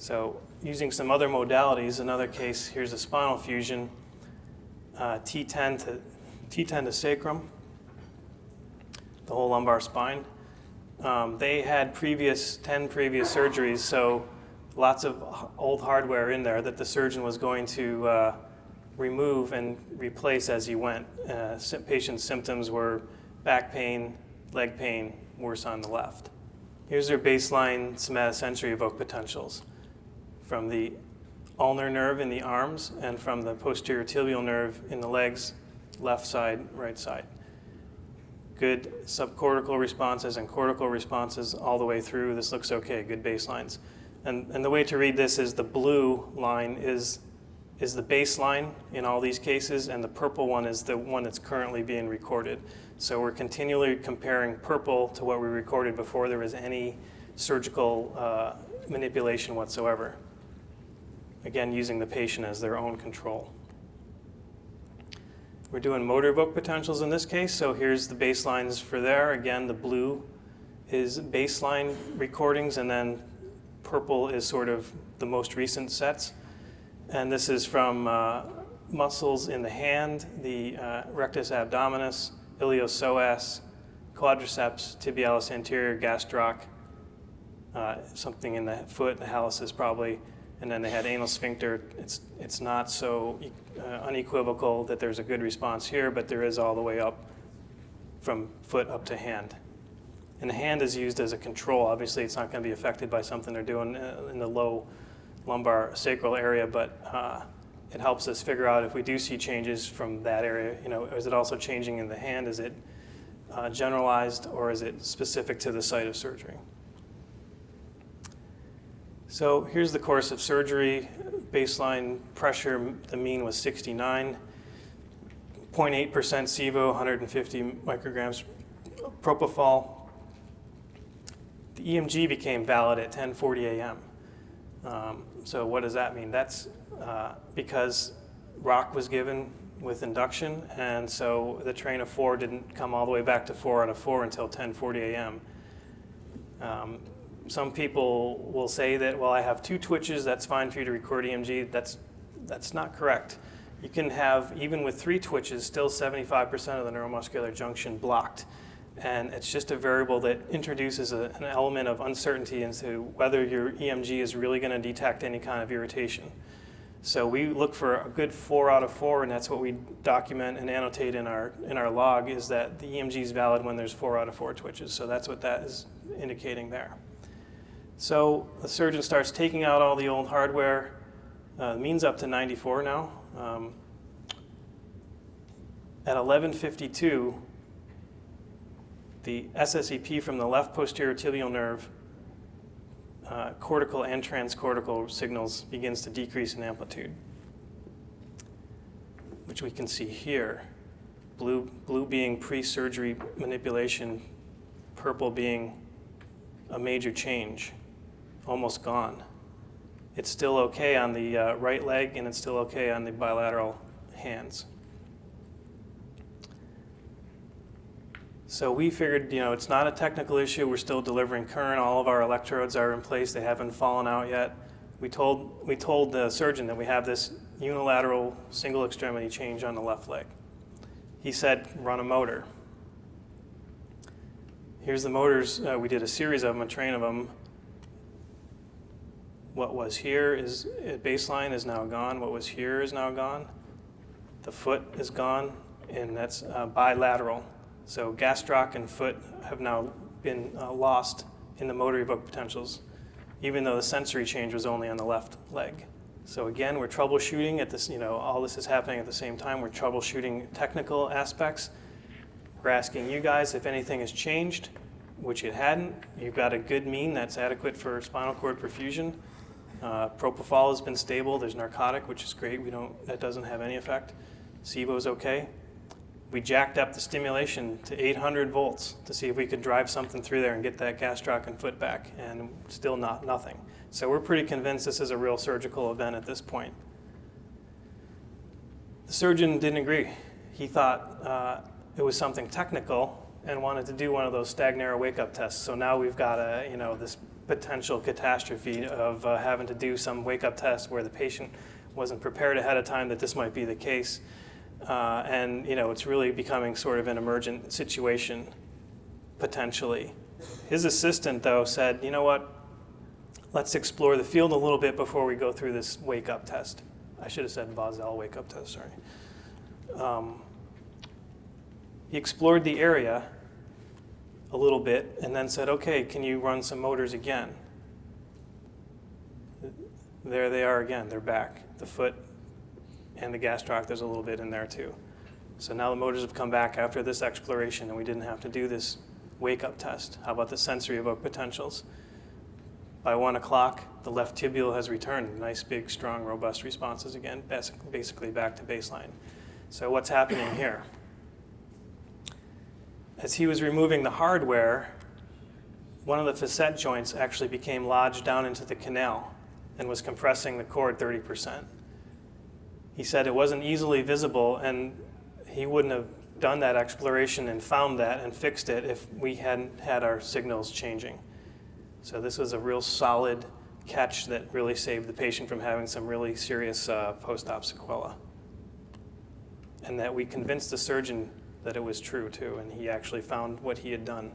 So using some other modalities, another case, here's a spinal fusion, T10 to sacrum, the whole lumbar spine. They had 10 previous surgeries, so lots of old hardware in there that the surgeon was going to remove and replace as he went. Patient's symptoms were back pain, leg pain, worse on the left. Here's their baseline somatosensory evoked potentials from the ulnar nerve in the arms and from the posterior tibial nerve in the legs, left side, right side. Good subcortical responses and cortical responses all the way through. This looks okay, good baselines. And the way to read this is the blue line is the baseline in all these cases, and the purple one is the one that's currently being recorded. So we're continually comparing purple to what we recorded before there was any surgical manipulation whatsoever. Again, using the patient as their own control. We're doing motor evoked potentials in this case, so here's the baselines for there. Again, the blue is baseline recordings, and then purple is sort of the most recent sets. And this is from muscles in the hand, the rectus abdominis, iliopsoas, quadriceps, tibialis anterior, gastroc, something in the foot, the hallucis probably, and then they had anal sphincter. It's not so unequivocal that there's a good response here, but there is all the way up from foot up to hand. And the hand is used as a control. Obviously, it's not going to be affected by something they're doing in the low lumbar sacral area, but it helps us figure out if we do see changes from that area. Is it also changing in the hand? Is it generalized, or is it specific to the site of surgery? So here's the course of surgery. Baseline pressure, the mean was 69, 0.8% SIVO, 150 micrograms propofol. The EMG became valid at 10:40 a.m. So what does that mean? That's because rock was given with induction, and so the train of 4 didn't come all the way back to 4 out of 4 until 10:40 a.m. Some people will say that, well, I have 2 twitches, that's fine for you to record EMG. That's not correct. You can have, even with 3 twitches, still 75% of the neuromuscular junction blocked. And it's just a variable that introduces an element of uncertainty into whether your EMG is really going to detect any kind of irritation. So we look for a good 4 out of 4, and that's what we document and annotate in our log, is that the EMG is valid when there's 4 out of 4 twitches. So that's what that is indicating there. So the surgeon starts taking out all the old hardware. The mean's up to 94 now. At 11:52, the SSEP from the left posterior tibial nerve, cortical and transcortical signals, begins to decrease in amplitude, which we can see here. Blue being pre-surgery manipulation, purple being a major change, almost gone. It's still okay on the right leg, and it's still okay on the bilateral hands. So we figured, it's not a technical issue. We're still delivering current. All of our electrodes are in place. They haven't fallen out yet. We told the surgeon that we have this unilateral single extremity change on the left leg. He said, run a motor. Here's the motors. We did a series of them, a train of them. What was here is baseline is now gone. What was here is now gone. The foot is gone, and that's bilateral. So gastroc and foot have now been lost in the motor evoked potentials, even though the sensory change was only on the left leg. So again, we're troubleshooting at this, all this is happening at the same time. We're troubleshooting technical aspects. We're asking you guys if anything has changed, which it hadn't. You've got a good mean that's adequate for spinal cord perfusion. Propofol has been stable. There's narcotic, which is great. That doesn't have any effect. SIVO is okay. We jacked up the stimulation to 800 volts to see if we could drive something through there and get that gastroc and foot back, and still nothing. So we're pretty convinced this is a real surgical event at this point. The surgeon didn't agree. He thought it was something technical and wanted to do one of those Stagnera wake-up tests. So now we've got this potential catastrophe of having to do some wake-up test where the patient wasn't prepared ahead of time that this might be the case. And it's really becoming sort of an emergent situation, potentially. His assistant, though, said, you know what, let's explore the field a little bit before we go through this wake-up test. I should have said Vazel wake-up test, sorry. He explored the area a little bit and then said, okay, can you run some motors again? There they are again, they're back. The foot and the gastroc, there's a little bit in there too. So now the motors have come back after this exploration and we didn't have to do this wake-up test. How about the sensory evoked potentials? By 1 o'clock, the left tibule has returned. Nice, big, strong, robust responses again, basically back to baseline. So what's happening here? As he was removing the hardware, one of the facet joints actually became lodged down into the canal and was compressing the cord 30%. He said it wasn't easily visible, and he wouldn't have done that exploration and found that and fixed it if we hadn't had our signals changing. So this was a real solid catch that really saved the patient from having some really serious post-op sequela. And that we convinced the surgeon that it was true too, and he actually found what he had done.